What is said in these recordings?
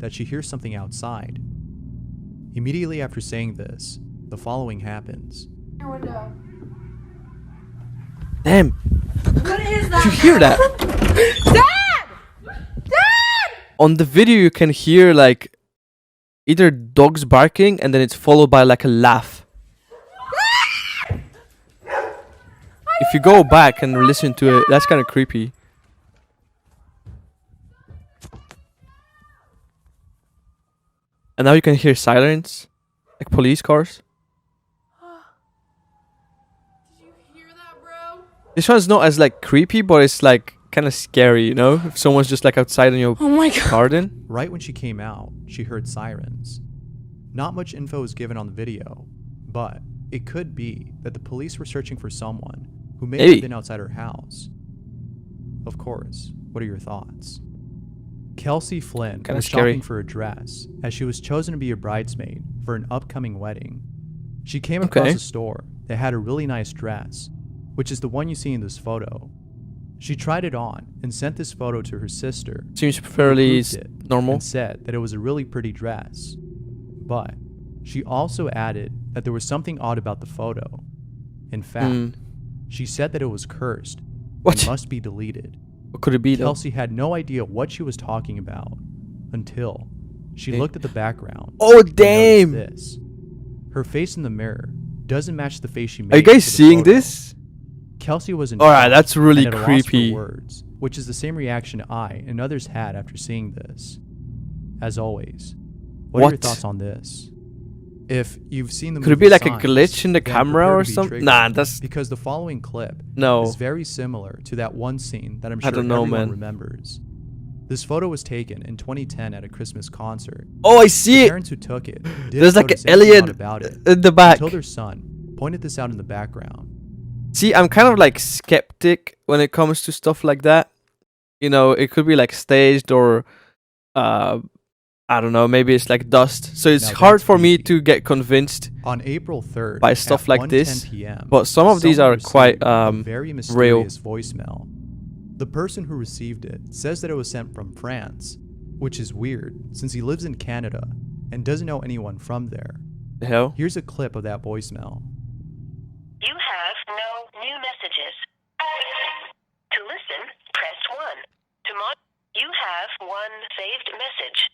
that she hears something outside. Immediately after saying this, the following happens. Your window. Damn. What is that? Did you hear that? Dad! Dad! On the video you can hear like either dogs barking and then it's followed by like a laugh. If you go back and listen to it, that's kind of creepy. And now you can hear sirens, like police cars. Did you hear that, bro? This one's not as like creepy, but it's like kind of scary, you know? If someone's just like outside in your Oh my god. garden. Right when she came out, she heard sirens. Not much info is given on the video, but it could be that the police were searching for someone who may have been outside her house. Of course, what are your thoughts? Kelsey Flynn was shopping for a dress as she was chosen to be a bridesmaid for an upcoming wedding. She came across a store that had a really nice dress, which is the one you see in this photo. She tried it on and sent this photo to her sister. Seems fairly normal. And said that it was a really pretty dress. But she also added that there was something odd about the photo. In fact, she said that it was cursed and must be deleted. What could it be though? Kelsey had no idea what she was talking about until she looked at the background. Oh damn! This. Her face in the mirror doesn't match the face she made. Are you guys seeing this? Kelsey was in Alright, that's really and at a loss for creepy. words, which is the same reaction I and others had after seeing this. As always, what are your thoughts on this? If you've seen the movie, could it be like a Signs, glitch in the then camera prepare or to be something? triggered, Nah, that's because the following clip no. is very similar to that one scene that I'm sure don't know, everyone man. remembers. This photo was taken in 2010 at a Christmas concert. Oh, I see The it. parents who took it There's like an didn't notice anything alien odd about it in the back. until their son pointed this out in the background. See, I'm kind of like skeptic when it comes to stuff like that. You know, it could be like staged or I don't know, maybe it's like dust. So it's Now hard that's for me creepy. to get convinced On April 3rd, by stuff at like 1:10 this. PM, But some of these someone are quite received a very real. mysterious voicemail. The person who received it says that it was sent from France, which is weird since he lives in Canada and doesn't know anyone from there. The hell? Here's a clip of that voicemail. You have no new messages. To listen, press 1. To mod, you have one saved message.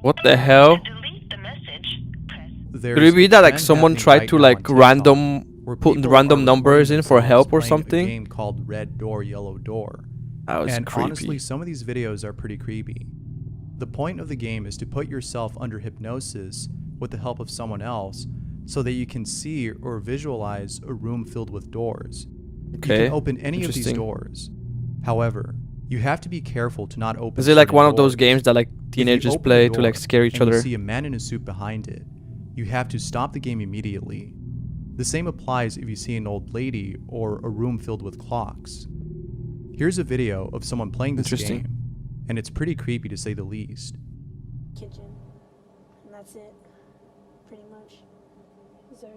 What the hell? To delete the message, press. There's Could it be that like a trend someone happening tried right to now like on TikTok random where put people random are numbers in for recording help or themselves playing something? A game called Red Door, Yellow Door. That was And creepy. honestly, some of these videos are pretty creepy. The point of the game is to put yourself under hypnosis with the help of someone else so that you can see or visualize a room filled with doors. Okay. You can open any of these Interesting. doors. However, you have to be careful to not open Is it like certain one of those doors. games that like If you teenagers open the play to door like scare each and you other? see a man in a suit behind it, you have to stop the game immediately. The same applies if you see an old lady or a room filled with clocks. Here's a video of someone playing this Interesting. game, and it's pretty creepy to say the least. Kitchen, and that's it, pretty much.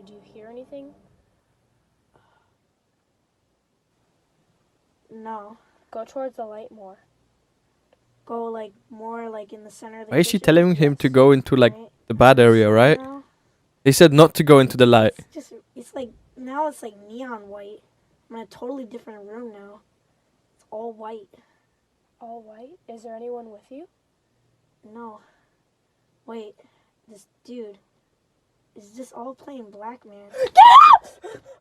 Do you hear anything? No. Go towards the light more. Go like more like in the center of the Why is she kitchen? telling him to Yes. go into like Right? the bad area, right? Now, He said not to go into the light. it's like, now it's like neon white. I'm in a totally different room now. It's all white. All white? Is there anyone with you? No. Wait, this dude. Is this all plain black, man?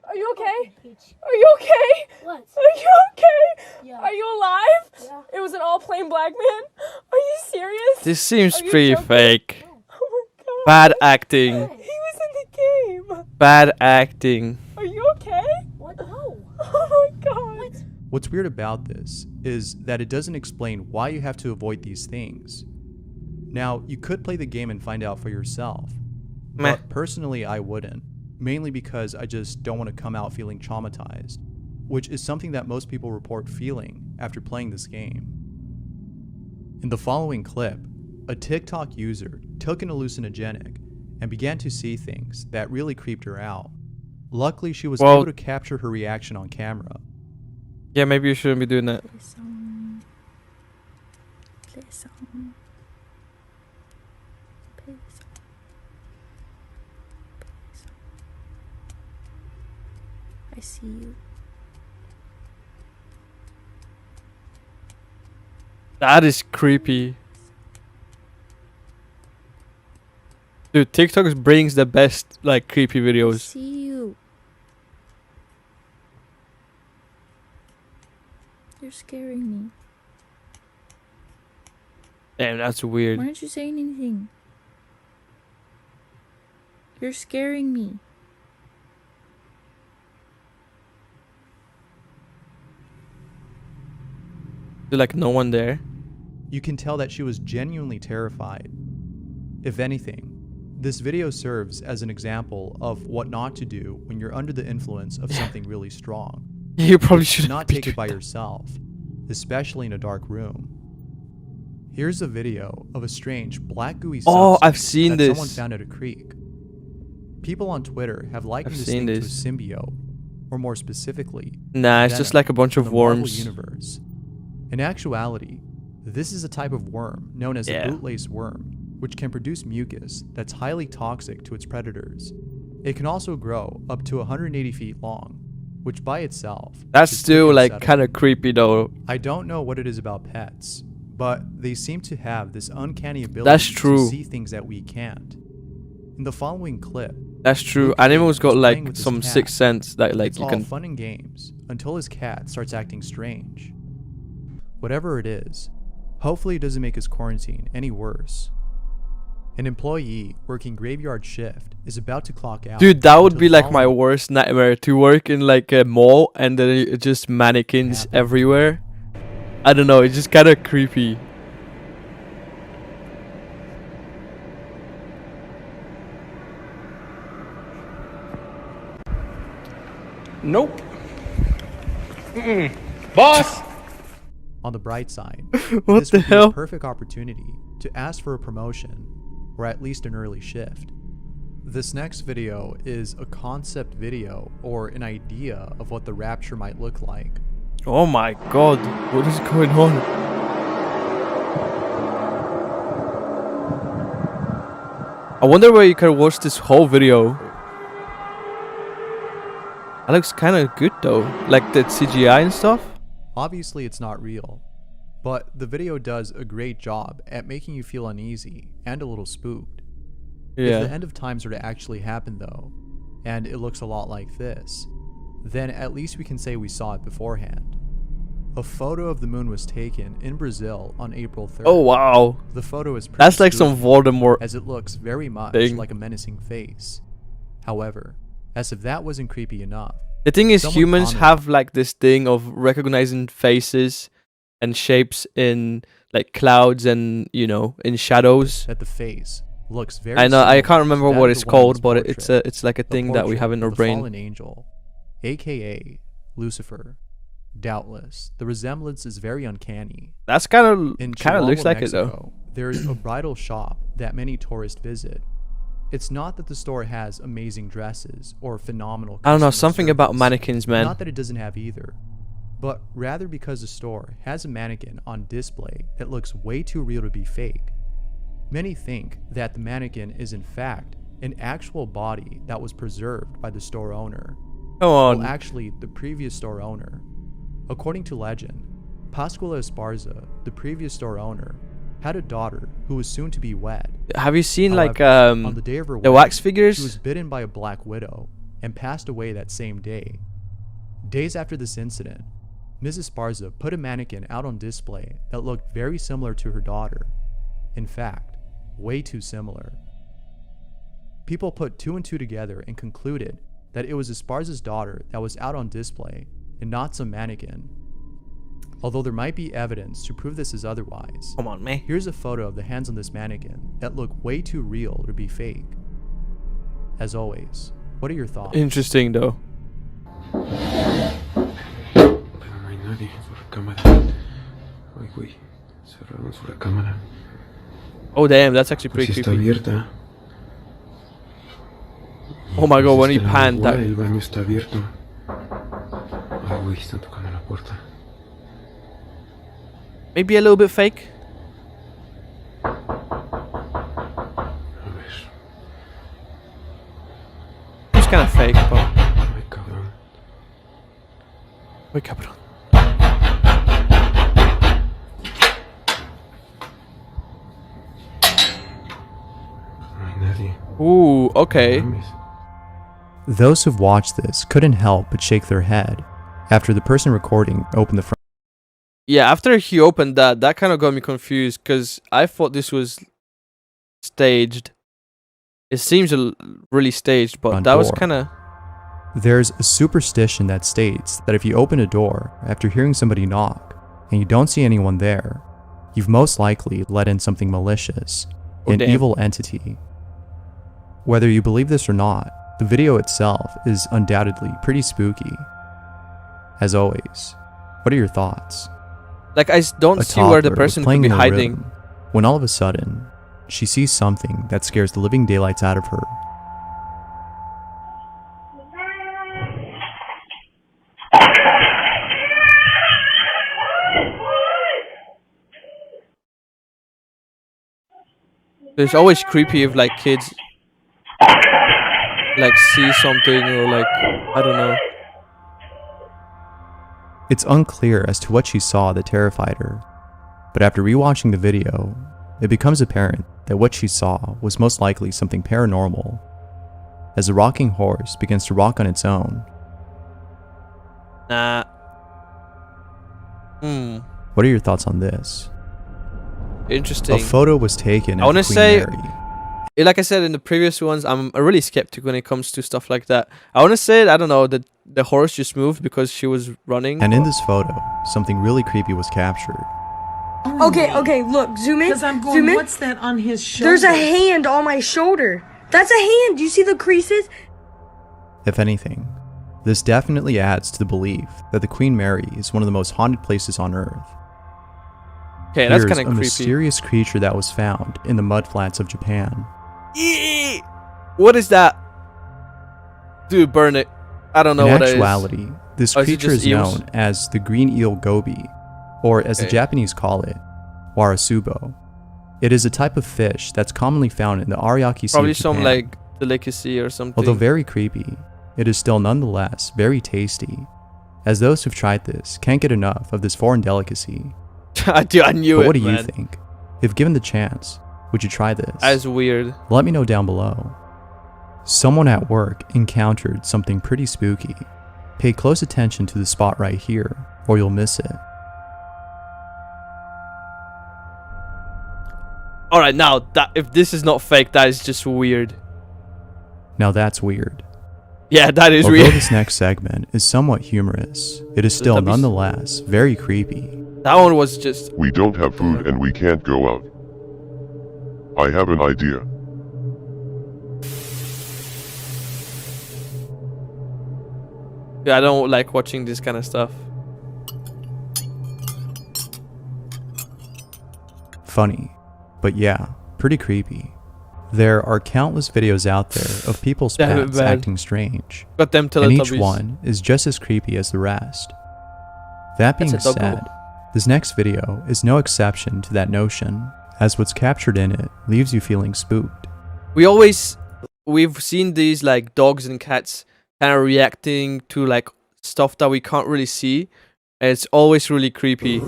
Are you okay? Peach. Are you okay? What? Are you okay? Yeah. Are you alive? Yeah. It was an all plain black man? Are you serious? This seems Are you pretty joking? fake. Oh my god. Bad acting. He was in the game. Bad acting. Are you okay? What? No. Oh my god. What? What's weird about this is that it doesn't explain why you have to avoid these things. Now, you could play the game and find out for yourself, Meh. but personally I wouldn't, mainly because I just don't want to come out feeling traumatized, which is something that most people report feeling after playing this game. In the following clip, a TikTok user took an hallucinogenic and began to see things that really creeped her out. Luckily, she was Well- able to capture her reaction on camera. Yeah, maybe you shouldn't be doing that. Play song. Play song. Play song. Play song. I see you. That is creepy. Dude, TikTok brings the best like creepy I videos. see you. You're scaring me. Damn, that's weird. Why aren't you saying anything? You're scaring me. There's like no one there. You can tell that she was genuinely terrified. If anything, this video serves as an example of what not to do when you're under the influence of something really strong. You probably Do should not take it by yourself, especially in a dark room. Here's a video of a strange black gooey Oh, substance I've seen that someone this. found at a creek. People on Twitter have likened I've this seen thing to a this. symbiote, or more specifically, Nah, it's venom just like a bunch from of the Marvel worms. universe. In actuality, this is a type of worm known as Yeah. a bootlace worm, which can produce mucus that's highly toxic to its predators. It can also grow up to 180 feet long, which by itself That's is still pretty like unsettling. kind of creepy though. I don't know what it is about pets, but they seem to have this uncanny ability That's true. to see things that we can't. In the following clip, That's true. Luke Animals is got playing like with his some cat. sixth sense that like it's you all can. fun and games until his cat starts acting strange. Whatever it is, hopefully it doesn't make his quarantine any worse. An employee working graveyard shift is about to clock out. Dude, that would until be the like my following- worst nightmare, to work in like a mall and then it's just mannequins Happen. everywhere. I don't know, it's just kind of creepy. Nope. Boss! On the bright side, What this the would be a hell? perfect opportunity to ask for a promotion, or at least an early shift. This next video is a concept video, or an idea of what the rapture might look like. Oh my god, what is going on? I wonder where you can watch this whole video. That looks kind of good though, like the CGI and stuff. Obviously it's not real, but the video does a great job at making you feel uneasy and a little spooked. If the Yeah. end of times were to actually happen though, and it looks a lot like this, then at least we can say we saw it beforehand. A photo of the moon was taken in Brazil on April 3rd. Oh wow, The photo is pretty that's like some spooky, Voldemort. as it looks very much thing. like a menacing face. However, as if that wasn't creepy enough, The thing is, someone humans commented- have like this thing of recognizing faces and shapes in like clouds and in shadows. that the face looks very I know, I similar can't to remember that what of it's the woman's called, but portrait. it's like a The thing that we portrait have in our of the brain. fallen angel, aka Lucifer. Doubtless, the resemblance is very uncanny. That's kind of In looks Chihuahua, like it though. Mexico, there is a bridal shop that many tourists visit. It's not that the store has amazing dresses or phenomenal I don't know, customer something about service. mannequins, man. Not that it doesn't have either, but rather because the store has a mannequin on display that looks way too real to be fake. Many think that the mannequin is in fact an actual body that was preserved by the store owner. Come on. Well, actually, the previous store owner. According to legend, Pascuala Esparza, the previous store owner, had a daughter who was soon to be wed. Have you seen like However, on the day of her the wedding, wax she was figures? bitten by a black widow and passed away that same day. Days after this incident, Mrs. Esparza put a mannequin out on display that looked very similar to her daughter. In fact, way too similar. People put two and two together and concluded that it was Esparza's daughter that was out on display and not some mannequin. Although there might be evidence to prove this is otherwise, Come on, man. here's a photo of the hands on this mannequin that look way too real to be fake. As always, what are your thoughts? Interesting though. Pero no hay nadie por la cámara. Ay, güey. Cerramos la cámara. Oh damn, that's actually Pues pretty sí está creepy. abierta. Oh my god, when he Está el panned agua, that. el baño está abierto. Ay, güey, están tocando la puerta. Maybe a little bit fake. A ver. It's kind of fake, but. Ay, cabrón. Uy, cabrón. No hay nadie. Ooh, okay. No mames. Those who've watched this couldn't help but shake their head after the person recording opened the front Yeah, after he opened that, that kind of got me confused because I thought this was staged. It seems really staged, but that was door. kind of. There's a superstition that states that if you open a door after hearing somebody knock and you don't see anyone there, you've most likely let in something malicious, Oh, an damn. evil entity. Whether you believe this or not, the video itself is undoubtedly pretty spooky. As always, what are your thoughts? Like, I don't A see where the toddler was person could playing be in the hiding. room when all of a sudden, she sees something that scares the living daylights out of her. It's always creepy if, like, kids, like, see something or, like, I don't know. It's unclear as to what she saw that terrified her, but after rewatching the video, it becomes apparent that what she saw was most likely something paranormal, as the rocking horse begins to rock on its own. Nah. What are your thoughts on this? Interesting. A photo was taken I at wanna the Queen say- Mary. Like I said in the previous ones, I'm a really skeptic when it comes to stuff like that. I want to say, I don't know, that the horse just moved because she was running. And in this photo, something really creepy was captured. Okay, look, zoom in. Because I'm Zoom going, in. what's that on his shoulder? There's a hand on my shoulder. That's a hand. Do you see the creases? If anything, this definitely adds to the belief that the Queen Mary is one of the most haunted places on Earth. Okay, that's Here's kind a of creepy. mysterious creature that was found in the mudflats of Japan. Eee! What is that? Dude, burn it. I don't know In what it is. actuality, this Oh, is it creature just is eels? known as the green eel goby, or as the Okay. Japanese call it, warasubo. It is a type of fish that's commonly found in the Ariake Sea Probably of some, Japan. like, delicacy or something. Although very creepy, it is still nonetheless very tasty, as those who've tried this can't get enough of this foreign delicacy. Dude, I knew But it, what do man. you think? If given the chance, would you try this? That's weird. Let me know down below. Someone at work encountered something pretty spooky. Pay close attention to the spot right here, or you'll miss it. Alright, now, that if this is not fake, that is just weird. Now that's weird. Yeah, that is Although weird. this next segment is somewhat humorous, it is still That'd be nonetheless very creepy. That one was just... We don't have food and we can't go out. I have an idea. Yeah, I don't like watching this kind of stuff. Funny, but yeah, pretty creepy. There are countless videos out there of people's Damn it, pets man. acting strange, Got them and each Teletubbies. one is just as creepy as the rest. That being That's a doggo. said, this next video is no exception to that notion, as what's captured in it leaves you feeling spooked. We've seen these, like, dogs and cats kind of reacting to, like, stuff that we can't really see, and it's always really creepy.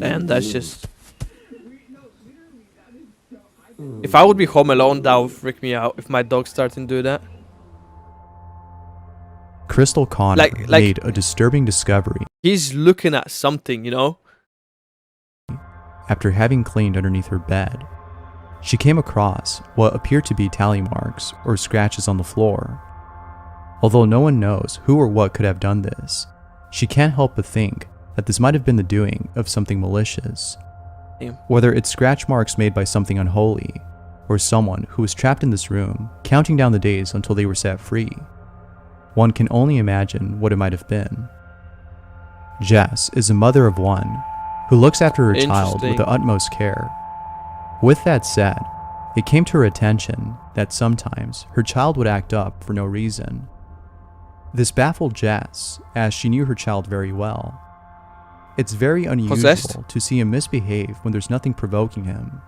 And that's just... If I would be home alone, that would freak me out if my dog started to do that. Crystal Connor Like- made a disturbing discovery He's looking at something, you know? after having cleaned underneath her bed. She came across what appeared to be tally marks or scratches on the floor. Although no one knows who or what could have done this, she can't help but think that this might have been the doing of something malicious. Damn. Whether it's scratch marks made by something unholy, or someone who was trapped in this room, counting down the days until they were set free. One can only imagine what it might have been. Jess is a mother of one who looks after her child with Interesting. the utmost care, With that said, it came to her attention that sometimes her child would act up for no reason. This baffled Jess, as she knew her child very well. It's very unusual Possessed? to see him misbehave when there's nothing provoking him.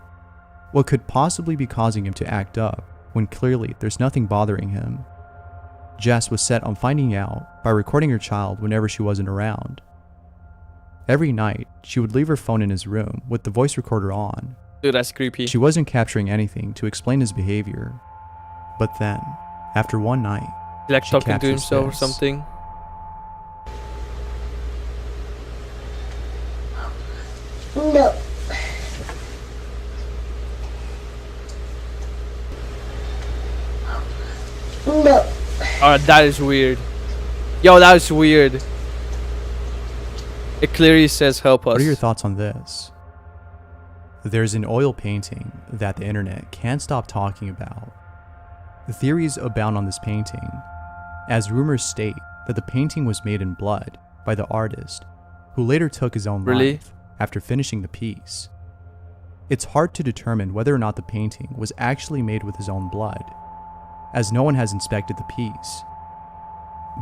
What could possibly be causing him to act up when clearly there's nothing bothering him? Jess was set on finding out by recording her child whenever she wasn't around. Every night, she would leave her phone in his room with the voice recorder on. Dude, that's creepy. She wasn't capturing anything to explain his behavior. But then, after one night, He like she talking to captures himself or this. something. No. No. Oh, that is weird. Yo, that is weird. It clearly says help us. What are your thoughts on this? There's an oil painting that the internet can't stop talking about. The theories abound on this painting, as rumors state that the painting was made in blood by the artist, who later took his own Really? life after finishing the piece. It's hard to determine whether or not the painting was actually made with his own blood, as no one has inspected the piece.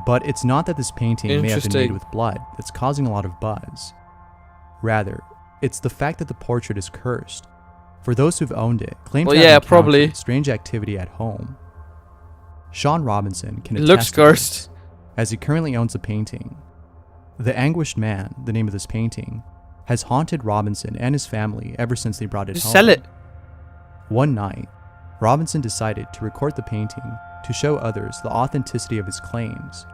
But it's not that this painting may have been made Interesting. with blood that's causing a lot of buzz. Rather, it's the fact that the portrait is cursed. For those who've owned it, claim Well, to have yeah, encountered probably. strange activity at home. Sean Robinson can It attest looks to cursed. this, as he currently owns a painting. The Anguished Man, the name of this painting, has haunted Robinson and his family ever since they brought it Just home. sell it. One night, Robinson decided to record the painting to show others the authenticity of his claims.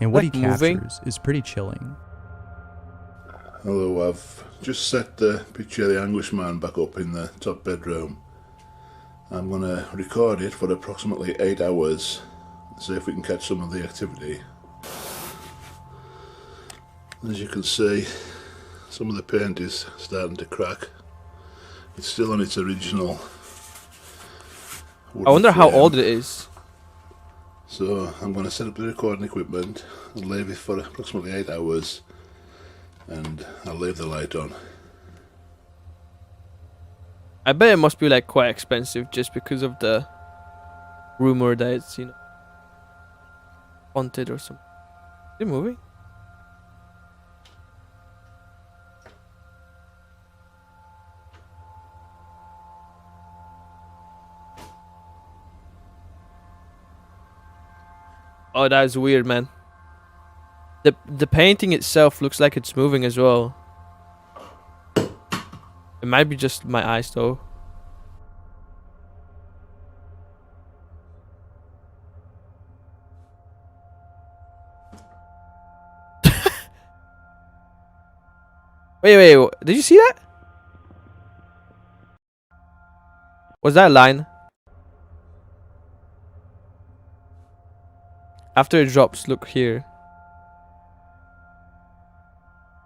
And what Like he moving? captures is pretty chilling. Hello, I've just set the picture of the Anguished Man back up in the top bedroom. I'm going to record it for approximately 8 hours, see if we can catch some of the activity. As you can see, some of the paint is starting to crack. It's still on its original I wooden wonder how frame. old it is. So I'm going to set up the recording equipment and leave it for approximately 8 hours, and I'll leave the light on. I bet it must be like quite expensive just because of the rumor that it's, you know, haunted or something. Is it moving? Oh, that is weird, man. The painting itself looks like it's moving as well. It might be just my eyes though. Wait, did you see that? Was that a line? After it drops, look here.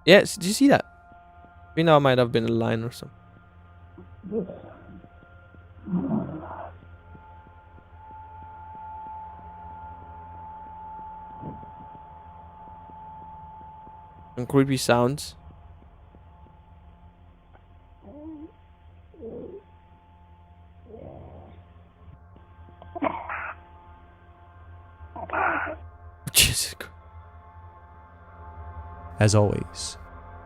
Yes, did you see that? We know it might have been a line or something. And creepy sounds. Jesus Christ. As always,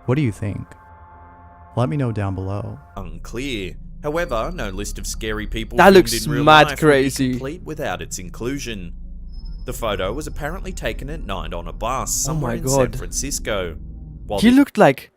what do you think? Let me know down below. Unclear. However, no list of scary people That filmed looks in real mad life crazy. would be complete without its inclusion. The photo was apparently taken at night on a bus somewhere my in San God. Francisco. While He the looked like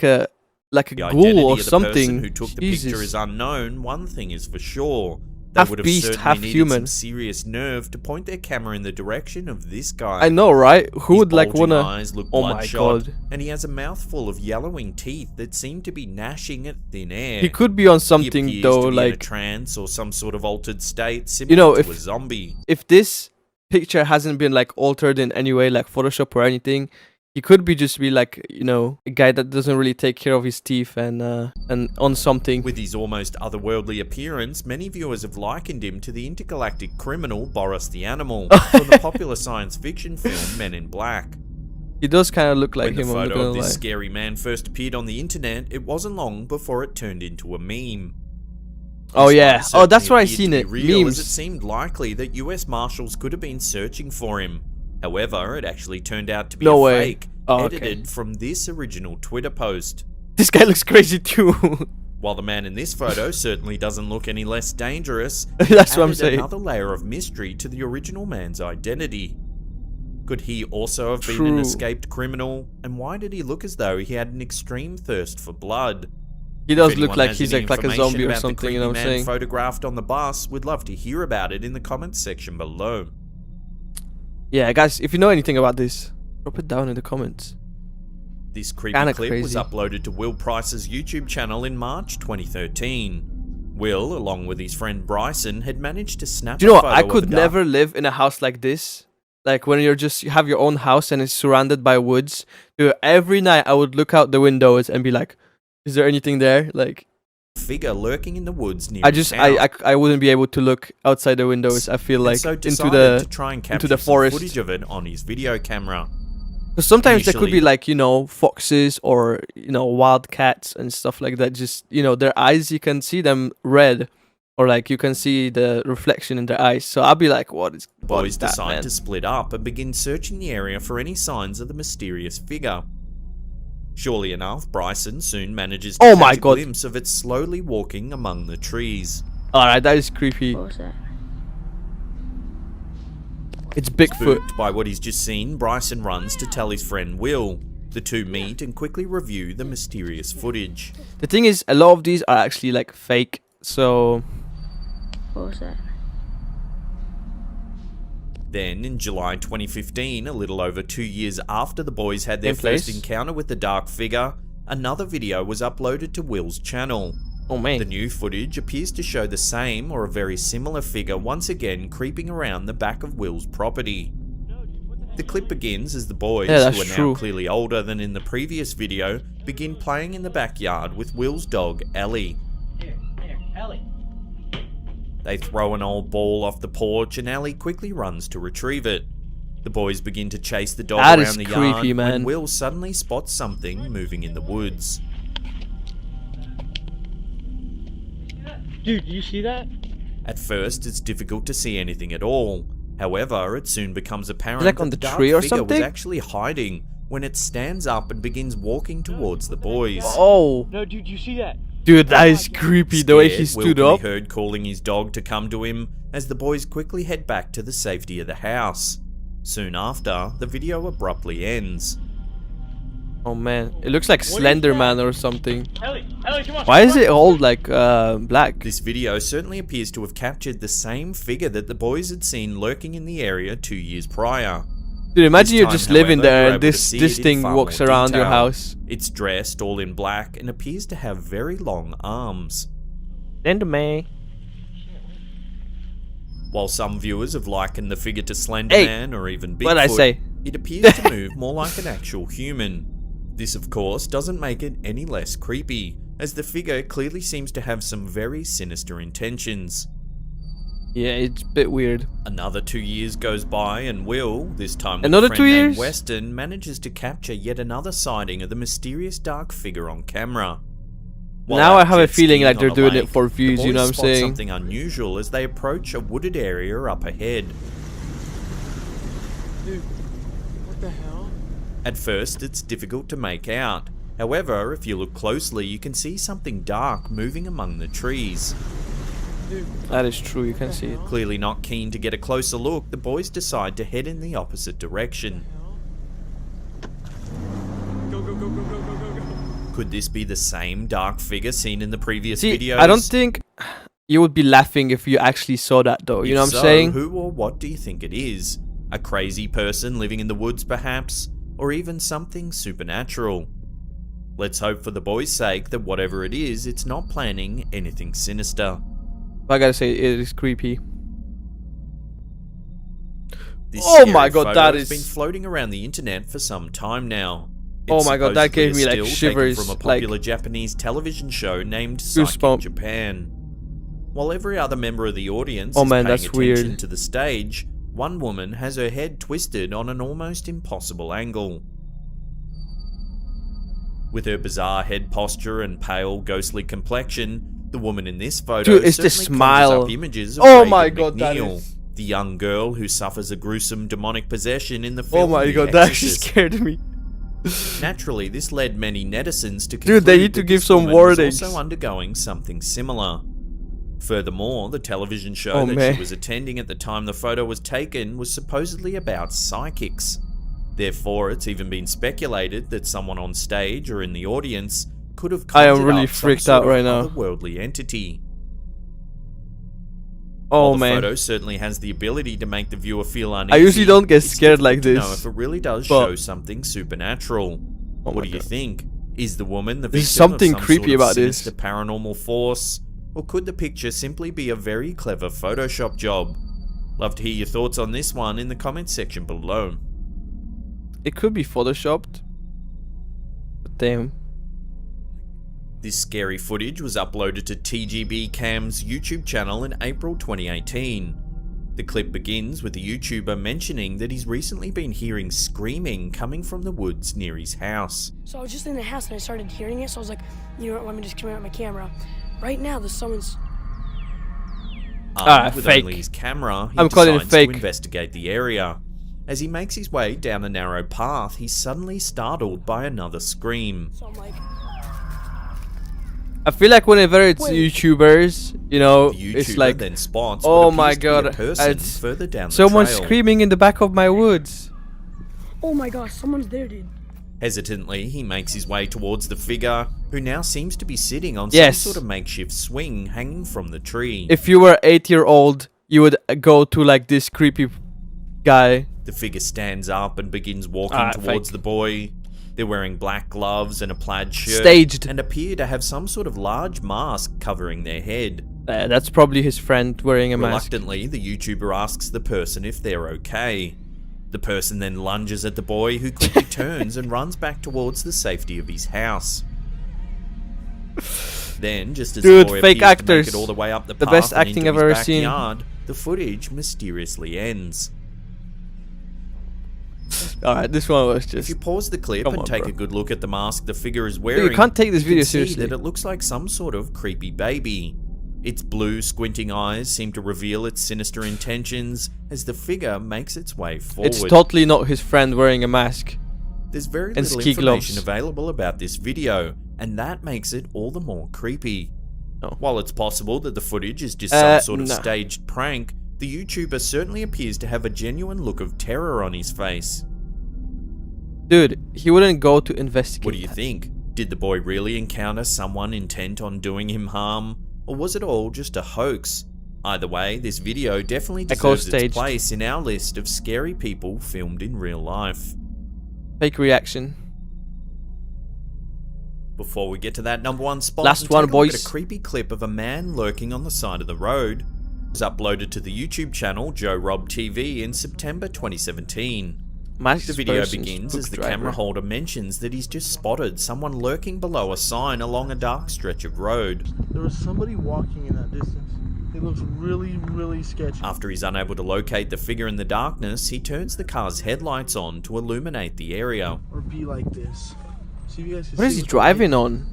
a identity ghoul or of the something. person who took the picture Jesus. is unknown, one thing is for sure. They Half would have beast, certainly half needed human. some serious nerve to point their camera in the direction of this guy. I know, right? Who His would like bulging wanna? eyes look Oh my bloodshot, God. and he has a mouthful of yellowing teeth that seem to be gnashing at thin air. He could be on He something appears though, to be in a like trance or some sort of altered state, similar you know, to if a zombie. if this picture hasn't been like altered in any way, like Photoshop or anything, he could be just be like, you know, a guy that doesn't really take care of his teeth and on something. With his almost otherworldly appearance, many viewers have likened him to the intergalactic criminal Boris the Animal from the popular science fiction film Men in Black. He does kind of look like When the him. I'm not photo gonna of this lie. scary man first appeared on the internet, it wasn't long before it turned into a meme. Oh This yeah. photo Oh, that's certainly where I appeared seen to it. be real, as it Memes. seemed likely that US Marshals could have been searching for him. However, it actually turned out to be No a way. fake, Oh, okay. edited from this original Twitter post. This guy looks crazy too. While the man in this photo certainly doesn't look any less dangerous, That's what I'm added saying. another layer of mystery to the original man's identity. Could he also have been an True. escaped criminal? And why did he look as though he had an extreme thirst for blood? He does If look anyone like has he's any like a information zombie or about the something, you know what I'm creepy man saying? photographed on the bus, we'd love to hear about it in the comments section below. Yeah, guys, if you know anything about this, drop it down in the comments. This creepy Kinda clip was crazy. uploaded to Will Price's YouTube channel in March 2013. Will, along with his friend Bryson, had managed to snap Do you know a what? I photo of could a dark- never live in a house like this. Like when you have your own house and it's surrounded by woods. Dude, every night I would look out the windows and be like, is there anything there? Like figure lurking in the woods near I his just house. I wouldn't be able to look outside the windows. I feel And like so into decided the to try and into capture the some forest. footage of it on his video camera. Because sometimes there could be Initially- like, you know, foxes or, you know, wildcats and stuff like that. Just, you know, their eyes, you can see them red, or like you can see the reflection in their eyes. So I'll be like, what is Boys that, decide man? to split up and begin searching the area for any signs of the mysterious figure. Surely enough, Bryson soon manages to Oh catch my a God. glimpse of it slowly walking among the trees. Alright, that is creepy. What was that? It's Bigfoot. Spooked by what he's just seen, Bryson runs to tell his friend Will. The two meet and quickly review the mysterious footage. The thing is, a lot of these are actually like fake. So What was that? Then, in July 2015, a little over 2 years after the boys had their In place. first encounter with the dark figure, another video was uploaded to Will's channel. oh man. The new footage appears to show the same or a very similar figure once again creeping around the back of Will's property. The clip begins as the boys, Yeah, who that's are true. now clearly older than in the previous video, begin playing in the backyard with Will's dog, Ellie. Here, Ellie. They throw an old ball off the porch and Ellie quickly runs to retrieve it. The boys begin to chase the dog That around is the creepy, yard man. when Will suddenly spots something moving in the woods. Dude, you see that? At first, it's difficult to see anything at all. However, it soon becomes apparent Like that on the the dark tree or figure was something? actually hiding when it stands up and begins walking towards the boys. Oh, No, dude, you see that? dude, that is creepy. The way he Scared, Will stood can up. be heard calling his dog to come to him as the boys quickly head back to the safety of the house. Soon after, the video abruptly ends. Oh man, it looks like Slender Man or something. Ellie, come on. Why is it all like black? This video certainly appears to have captured the same figure that the boys had seen lurking in the area 2 years prior. Dude, imagine This you're time, just living however, there you're and able to this see this it in thing far walks more around your detail. house. It's dressed all in black and appears to have very long arms. Slender Man. While some viewers have likened the figure to Slender Hey, Man or even Bigfoot, what'd I say? it appears to move more like an actual human. This, of course, doesn't make it any less creepy, as the figure clearly seems to have some very sinister intentions. Yeah, it's a bit weird. Another 2 years goes by and Will, this time with Another a friend 2 named years? Weston, manages to capture yet another sighting of the mysterious dark figure on camera. While Now out I have a jet feeling skiing like on they're a doing lake, it for views, the you know boys what I'm spot saying? something unusual as they approach a wooded area up ahead. Dude, what the hell? At first, it's difficult to make out. However, if you look closely, you can see something dark moving among the trees. That is true, you can see it. Clearly not keen to get a closer look, the boys decide to head in the opposite direction. Go, go, go, go, go, go, go, go. Could this be the same dark figure seen in the previous See, videos? I don't think you would be laughing if you actually saw that though, you know what I'm If so, saying? Who or what do you think it is? A crazy person living in the woods perhaps? Or even something supernatural? Let's hope for the boys' sake that whatever it is, it's not planning anything sinister. I gotta say, it is creepy. This Oh scary my God, photo that has is- been floating around the internet for some time now. Oh my God, that supposedly gave me, a like, still taken shivers, from a like- popular Japanese television show named Psychic Goosebump. Japan. While every other member of the audience Oh is man, paying that's attention weird. to the stage, one woman has her head twisted on an almost impossible angle. With her bizarre head posture and pale, ghostly complexion, the woman in this photo Dude, it's the certainly smile. conjures up images of Oh Reagan my god, that McNeil, is... the young girl who suffers a gruesome demonic possession in the film Oh my The god, that actually Exorcist. scared me. Naturally, this led many netizens to conclude Dude, they need to that give this some woman warnings. was also undergoing something similar. Furthermore, the television show Oh, that man. she was attending at the time the photo was taken was supposedly about psychics. Therefore, it's even been speculated that someone on stage or in the audience could have I am conjured really up some freaked sort out right of now. otherworldly entity. Oh While the man. photo certainly has the ability to make the viewer feel uneasy, I usually don't get it's scared like difficult to this, know if it really does but- show something supernatural. Oh What my do you God. think? Is the woman the There's victim something of some creepy sort of about this. sinister paranormal force? Or could the picture simply be a very clever Photoshop job? Love to hear your thoughts on this one in the comments section below. It could be photoshopped. But damn. This scary footage was uploaded to TGB Cam's YouTube channel in April 2018. The clip begins with the YouTuber mentioning that he's recently been hearing screaming coming from the woods near his house. So I was just in the house and I started hearing it, so I was like, you know what, let me just come out my camera. Right now, there's someone's... Armed with fake. only his camera, he I'm calling it decides fake. to investigate the area. As he makes his way down a narrow path, he's suddenly startled by another scream. So I'm like... I feel like whenever it's Wait. YouTubers, you know, The it's YouTuber like, then spots oh what my appears to be a god, person it's further down the someone trail. screaming in the back of my woods. Oh my gosh, someone's there, dude. Hesitantly, he makes his way towards the figure, who now seems to be sitting on Yes. some sort of makeshift swing hanging from the tree. If you were 8-year-old, you would go to like this creepy guy. The figure stands up and begins walking Ah, towards fake. the boy. They're wearing black gloves and a plaid shirt. Staged. And appear to have some sort of large mask covering their head. That's probably his friend wearing a mask. Reluctantly, the YouTuber asks the person if they're okay. The person then lunges at the boy, who quickly turns and runs back towards the safety of his house. Then, just as Dude, the boy fake appears to make actors. it all the way up the The path best and acting into I've his ever seen. backyard, the footage mysteriously ends. Alright, this one was If just... you pause the clip Come and on, take bro. a good look at the mask the figure is wearing, you can't take this you video can see seriously. that it looks like some sort of creepy baby. Its blue, squinting eyes seem to reveal its sinister intentions as the figure makes its way forward. It's totally not his friend wearing a mask. There's very and little ski information gloves. available about this video, and that makes it all the more creepy. Oh. While it's possible that the footage is just some sort of nah. staged prank, the YouTuber certainly appears to have a genuine look of terror on his face. Dude, he wouldn't go to investigate. What do you that. think? Did the boy really encounter someone intent on doing him harm? Or was it all just a hoax? Either way, this video definitely deserves its staged. place in our list of scary people filmed in real life. Fake reaction. Before we get to that number one spot, Last and one, take a look at boys. a creepy clip of a man lurking on the side of the road. It was uploaded to the YouTube channel Joe Rob TV in September 2017. The video begins as the camera holder mentions that he's just spotted someone lurking below a sign along a dark stretch of road. There was somebody walking in that distance. It looks really, really sketchy. After he's unable to locate the figure in the darkness, he turns the car's headlights on to illuminate the area. Or be like this. See if you guys can What is see he what the driving on?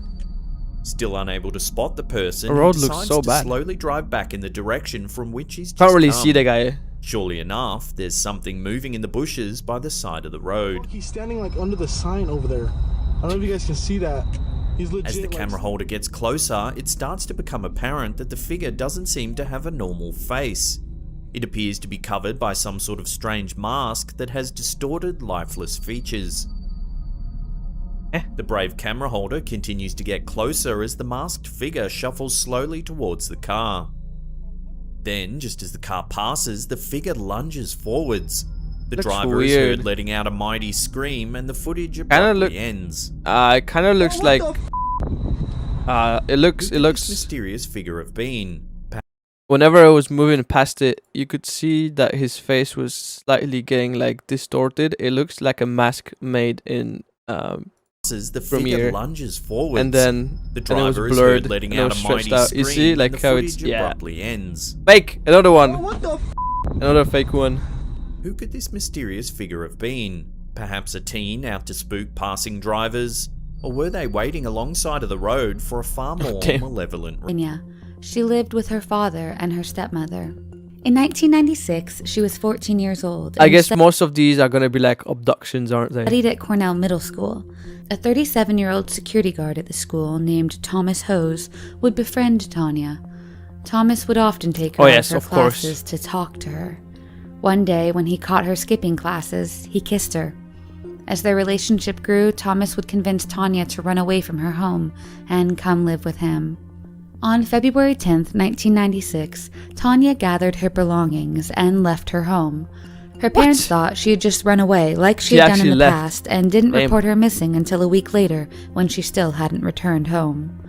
Still unable to spot the person, The road he looks decides so to bad. slowly drive back in the direction from which he's just Can't really come. see the guy. Surely enough, there's something moving in the bushes by the side of the road. He's standing like under the sign over there. I don't know if you guys can see that. He's legit. As the like, camera holder gets closer, it starts to become apparent that the figure doesn't seem to have a normal face. It appears to be covered by some sort of strange mask that has distorted, lifeless features. The brave camera holder continues to get closer as the masked figure shuffles slowly towards the car. Then, just as the car passes, the figure lunges forwards. The Looks driver is weird. heard letting out a mighty scream, and the footage Kinda abruptly look- ends. It kind of looks like... it looks... Who could this mysterious figure have been? Whenever I was moving past it, you could see that his face was slightly getting like distorted. It looks like a mask made in As the figure Premiere. lunges forwards, and then the and it was driver is blurred heard letting and it out was a stretched mighty out. scream, You see, and like the how it's footage abruptly ends. fake. Another one. what the Another fake one. Who could this mysterious figure have been? Perhaps a teen out to spook passing drivers, Or were they waiting alongside of the road for a far more malevolent Virginia. She lived with her father and her stepmother. In 1996, she was 14 years old. I guess most of these are gonna be like abductions, aren't they? Studied at Cornell Middle School. A 37-year-old security guard at the school named Thomas Hose would befriend Tanya. Thomas would often take her out of her classes to talk to her. One day, when he caught her skipping classes, he kissed her. As their relationship grew, Thomas would convince Tanya to run away from her home and come live with him. On February 10th, 1996, Tanya gathered her belongings and left her home. Her parents thought she had just run away, like she had done in the past, and didn't report her missing until a week later, when she still hadn't returned home.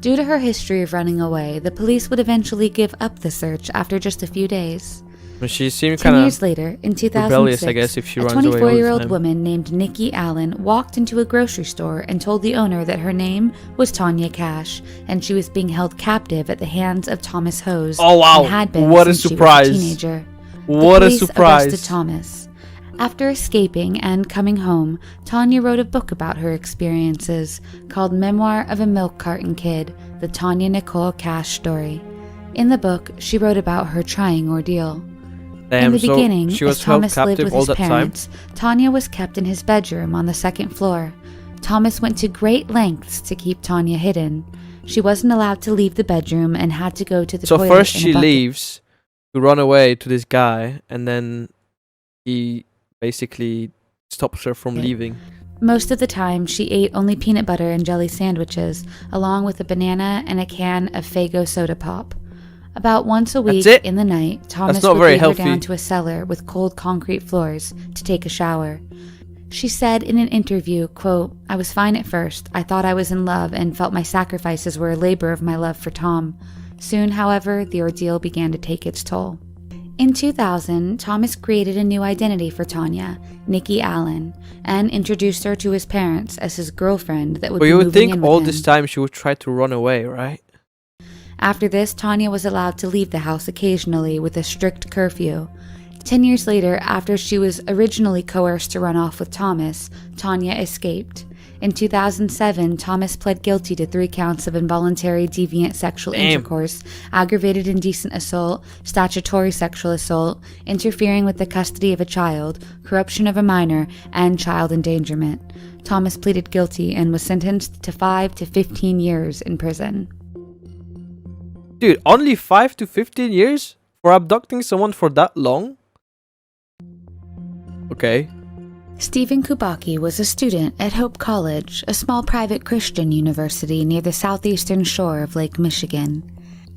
Due to her history of running away, the police would eventually give up the search after just a few days. She seemed 10 years later, in 2006, I guess, if she a runs away 24-year-old woman named Nikki Allen walked into a grocery store and told the owner that her name was Tanya Cash, and she was being held captive at the hands of Thomas Hose. Oh wow! And had been What a since surprise! She was a teenager. What a police surprise! Arrested Thomas. After escaping and coming home, Tanya wrote a book about her experiences called Memoir of a Milk Carton Kid: The Tanya Nicole Cash Story. In the book, she wrote about her trying ordeal. In the beginning, as Thomas lived with his parents, Tanya was kept in his bedroom on the second floor. Thomas went to great lengths to keep Tanya hidden. She wasn't allowed to leave the bedroom and had to go to the toilet. So first she leaves to run away to this guy, and then he basically stops her from leaving. Most of the time, she ate only peanut butter and jelly sandwiches, along with a banana and a can of Faygo soda pop. About once a week in the night, Thomas would lead her down to a cellar with cold concrete floors to take a shower. She said in an interview, quote, "I was fine at first. I thought I was in love and felt my sacrifices were a labor of my love for Tom. Soon, however, the ordeal began to take its toll." In 2000, Thomas created a new identity for Tanya, Nikki Allen, and introduced her to his parents as his girlfriend that would be moving in with him. But you would think all this time she would try to run away, right? After this, Tanya was allowed to leave the house occasionally with a strict curfew. 10 years later, after she was originally coerced to run off with Thomas, Tanya escaped. In 2007, Thomas pled guilty to 3 counts of involuntary deviant sexual intercourse, aggravated indecent assault, statutory sexual assault, interfering with the custody of a child, corruption of a minor, and child endangerment. Thomas pleaded guilty and was sentenced to 5 to 15 years in prison. Dude, only 5 to 15 years for abducting someone for that long? Okay. Stephen Kubacki was a student at Hope College, a small private Christian university near the southeastern shore of Lake Michigan.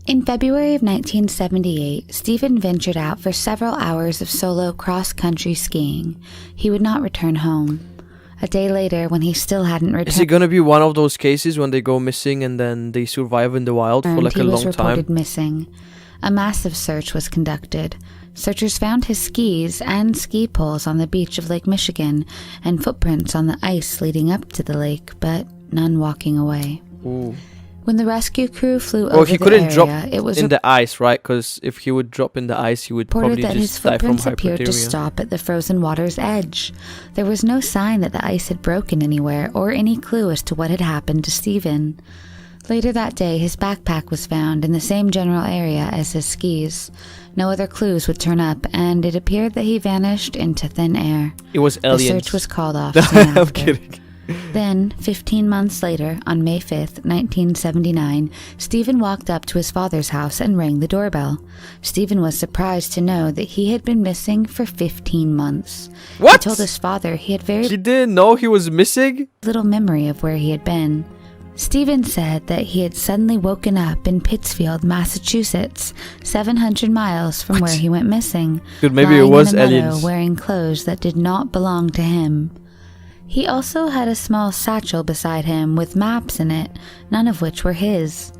In February of 1978, Stephen ventured out for several hours of solo cross-country skiing. He would not return home. A day later, when he still hadn't returned... Is it gonna be one of those cases when they go missing and then they survive in the wild for like a long time? He was reported missing. A massive search was conducted. Searchers found his skis and ski poles on the beach of Lake Michigan and footprints on the ice leading up to the lake, but none walking away. Ooh. When the rescue crew flew over he the couldn't area, drop it was in the ice, right? Because if he would drop in the ice, he would probably that his just die from footprints appeared to hypothermia. stop at the frozen water's edge. There was no sign that the ice had broken anywhere or any clue as to what had happened to Stephen. Later that day, his backpack was found in the same general area as his skis. No other clues would turn up, and it appeared that he vanished into thin air. It was aliens. The search was called off soon after. I'm kidding. Then, 15 months later, on May 5th, 1979, Stephen walked up to his father's house and rang the doorbell. Stephen was surprised to know that he had been missing for 15 months. What? He told his father he had He didn't know he was missing? little memory of where he had been. Stephen said that he had suddenly woken up in Pittsfield, Massachusetts, 700 miles from where he went missing, Dude, maybe it lying was in a meadow aliens. wearing clothes that did not belong to him. He also had a small satchel beside him with maps in it, none of which were his.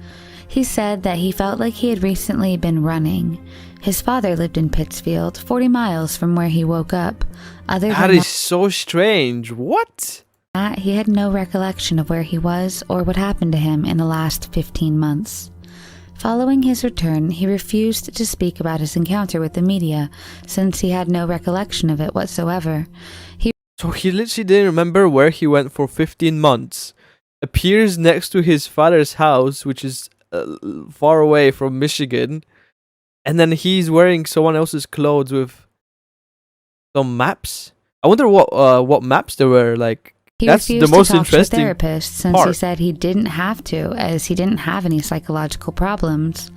He said that he felt like he had recently been running. His father lived in Pittsfield, 40 miles from where he woke up. That is so strange. What? He had no recollection of where he was or what happened to him in the last 15 months. Following his return, he refused to speak about his encounter with the media, since he had no recollection of it whatsoever. So he literally didn't remember where he went for 15 months. appears next to his father's house, which is far away from Michigan, and then he's wearing someone else's clothes with some maps. I wonder what maps there were. Like, He that's refused the most to talk interesting to a therapist since part. he said he didn't have to, as he didn't have any psychological problems.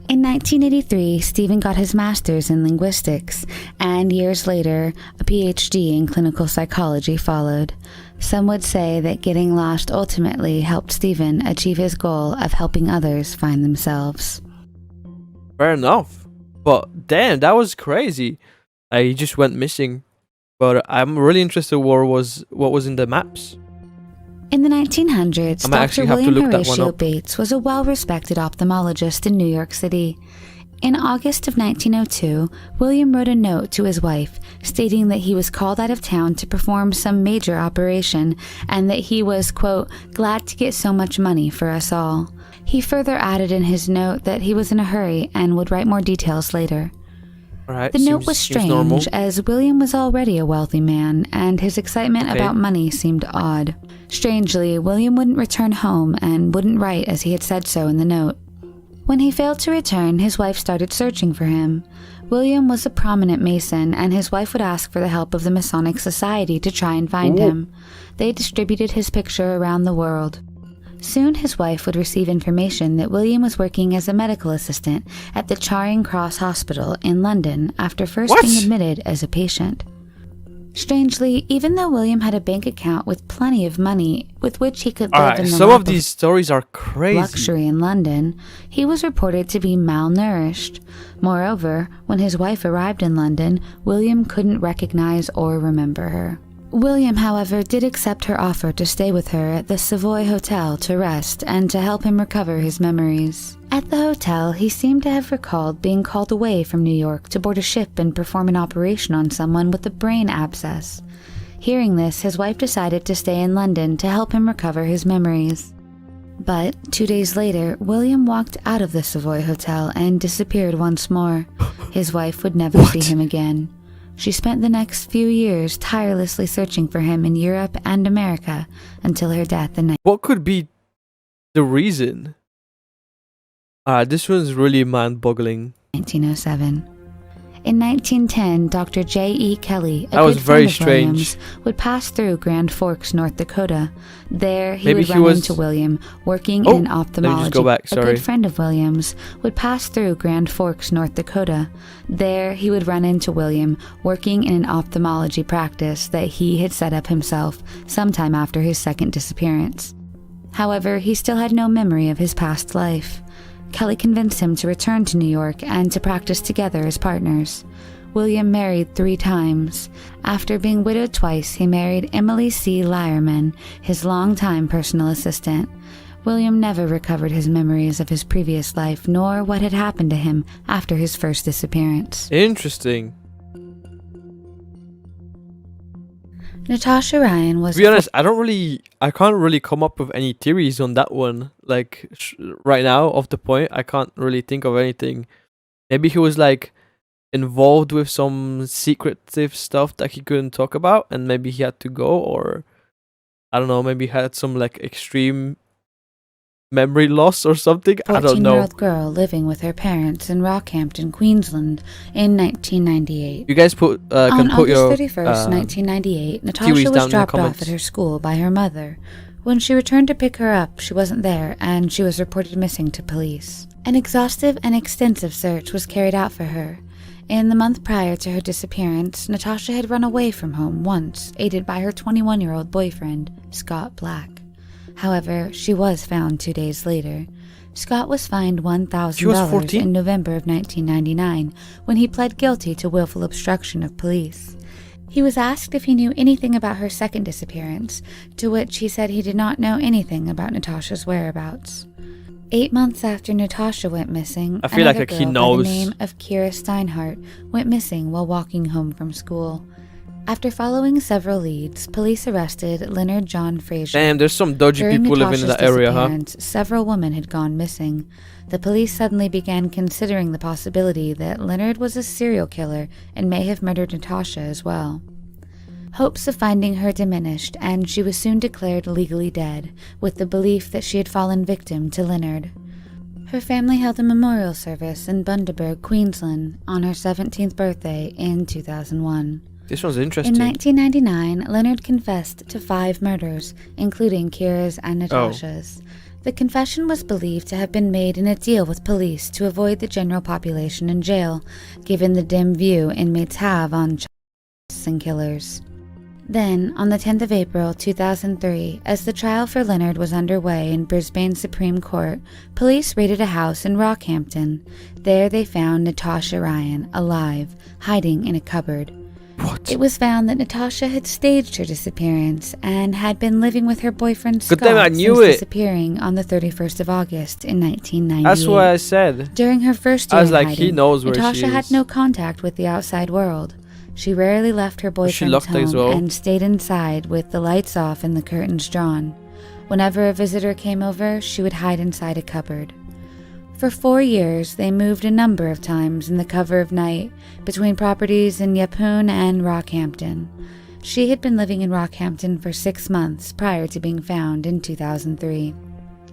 In 1983, Stephen got his master's in linguistics, and years later, a PhD in clinical psychology followed. Some would say that getting lost ultimately helped Stephen achieve his goal of helping others find themselves. Fair enough. But damn, that was crazy. He just went missing. But I'm really interested what was in the maps. In the 1900s, I might Dr. actually have to William look that one Horatio up. Bates was a well-respected ophthalmologist in New York City. In August of 1902, William wrote a note to his wife stating that he was called out of town to perform some major operation and that he was, quote, glad to get so much money for us all. He further added in his note that he was in a hurry and would write more details later. Right, The note was strange, as William was already a wealthy man, and his excitement about money seemed odd. Strangely, William wouldn't return home and wouldn't write as he had said so in the note. When he failed to return, his wife started searching for him. William was a prominent Mason, and his wife would ask for the help of the Masonic Society to try and find him. They distributed his picture around the world. Soon his wife would receive information that William was working as a medical assistant at the Charing Cross Hospital in London after first being admitted as a patient. Strangely, even though William had a bank account with plenty of money with which he could live in the some lap of these stories are crazy. luxury in London, he was reported to be malnourished. Moreover, when his wife arrived in London, William couldn't recognize or remember her. William, however, did accept her offer to stay with her at the Savoy Hotel to rest and to help him recover his memories. At the hotel, he seemed to have recalled being called away from New York to board a ship and perform an operation on someone with a brain abscess. Hearing this, his wife decided to stay in London to help him recover his memories. But 2 days later, William walked out of the Savoy Hotel and disappeared once more. His wife would never see him again. She spent the next few years tirelessly searching for him in Europe and America until her death in What could be the reason? This one's really mind-boggling. 1907. In 1910, Dr. J.E. Kelly, a That was good very friend of strange. William's, would pass through Grand Forks, North Dakota. There, he Maybe would he run was- into William, working Oh, in let me ophthalmology. just go back, A sorry. good friend of William's would pass through Grand Forks, North Dakota. There, he would run into William, working in an ophthalmology practice that he had set up himself sometime after his second disappearance. However, he still had no memory of his past life. Kelly convinced him to return to New York and to practice together as partners. William married 3 times. After being widowed twice, he married Emily C. Lyerman, his longtime personal assistant. William never recovered his memories of his previous life, nor what had happened to him after his first disappearance. Interesting. Natasha Ryan was... To be honest, I can't really come up with any theories on that one. Like, right now, off the point, I can't really think of anything. Maybe he was like involved with some secretive stuff that he couldn't talk about, and maybe he had to go, or I don't know, maybe he had some like extreme memory loss or something. I don't know. 14-year-old girl living with her parents in Rockhampton, Queensland in 1998. You guys can On put your August 31st, 1998, Natasha theories down was in the dropped off comments. at her school by her mother. When she returned to pick her up, she wasn't there, and she was reported missing to police. An exhaustive and extensive search was carried out for her. In the month prior to her disappearance, Natasha had run away from home once, aided by her 21-year-old boyfriend, Scott Black. However, she was found 2 days later. Scott was fined She was $1,000 14? in November of 1999 when he pled guilty to willful obstruction of police. He was asked if he knew anything about her second disappearance, to which he said he did not know anything about Natasha's whereabouts. 8 months after Natasha went missing, I feel like another he girl knows. by the name of Kira Steinhardt went missing while walking home from school. After following several leads, police arrested Leonard John Fraser. Damn, there's some dodgy During people living in Natasha's that area, huh? disappearance, several women had gone missing. The police suddenly began considering the possibility that Leonard was a serial killer and may have murdered Natasha as well. Hopes of finding her diminished, and she was soon declared legally dead, with the belief that she had fallen victim to Leonard. Her family held a memorial service in Bundaberg, Queensland, on her 17th birthday in 2001. This one's interesting. In 1999, Leonard confessed to 5 murders, including Kira's and Natasha's. The confession was believed to have been made in a deal with police to avoid the general population in jail, given the dim view inmates have on and killers. Then, on the 10th of April 2003, as the trial for Leonard was underway in Brisbane Supreme Court, police raided a house in Rockhampton. There they found Natasha Ryan, alive, hiding in a cupboard. What? It was found that Natasha had staged her disappearance and had been living with her boyfriend Scott since disappearing on the 31st of August in 1998. That's what I said. During her first year I was like, hiding, he knows where Natasha she is. had no contact with the outside world. She rarely left her boyfriend's home and stayed inside with the lights off and the curtains drawn. Whenever a visitor came over, she would hide inside a cupboard. For 4 years, they moved a number of times in the cover of night between properties in Yeppoon and Rockhampton. She had been living in Rockhampton for 6 months prior to being found in 2003.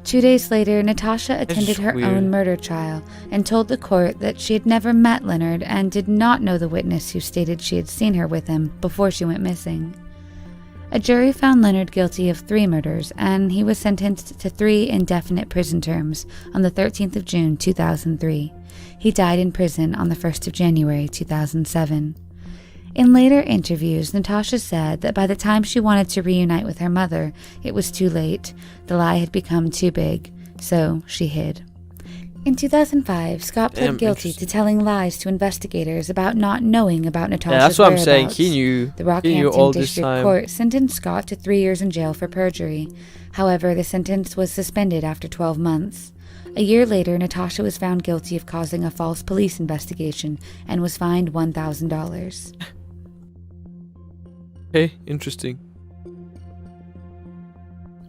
2 days later, Natasha attended her own murder trial and told the court that she had never met Leonard and did not know the witness who stated she had seen her with him before she went missing. A jury found Leonard guilty of 3 murders, and he was sentenced to 3 indefinite prison terms on the 13th of June 2003. He died in prison on the 1st of January 2007. In later interviews, Natasha said that by the time she wanted to reunite with her mother, it was too late. The lie had become too big, so she hid. In 2005, Scott pled guilty to telling lies to investigators about not knowing about Natasha's whereabouts. Yeah, that's what I'm saying. He knew. The Rockhampton District Court sentenced Scott to 3 years in jail for perjury. However, the sentence was suspended after 12 months. A year later, Natasha was found guilty of causing a false police investigation and was fined $1,000. Okay, interesting.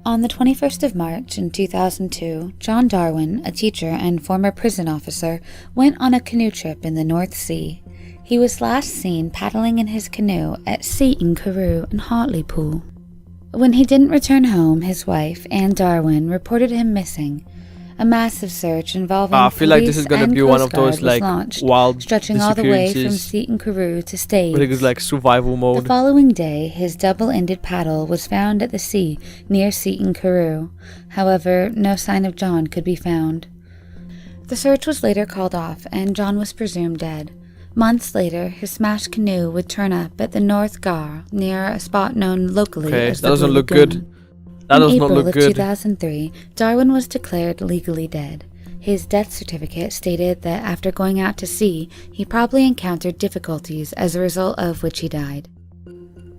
On the 21st of March in 2002, John Darwin, a teacher and former prison officer, went on a canoe trip in the North Sea. He was last seen paddling in his canoe at Seaton Carew and Hartlepool. When he didn't return home, his wife, Anne Darwin, reported him missing. A massive search involving I feel like this is gonna be one of those like launched, wild stretching all the way from Seaton Carew to Staithes. But it was like survival mode. The following day, his double-ended paddle was found at the sea near Seaton Carew. However, no sign of John could be found. The search was later called off, and John was presumed dead. Months later, his smashed canoe would turn up at the North Gar, near a spot known locally as the that doesn't look Lagoon. good. That does not look good. In April of 2003, Darwin was declared legally dead. His death certificate stated that after going out to sea, he probably encountered difficulties as a result of which he died.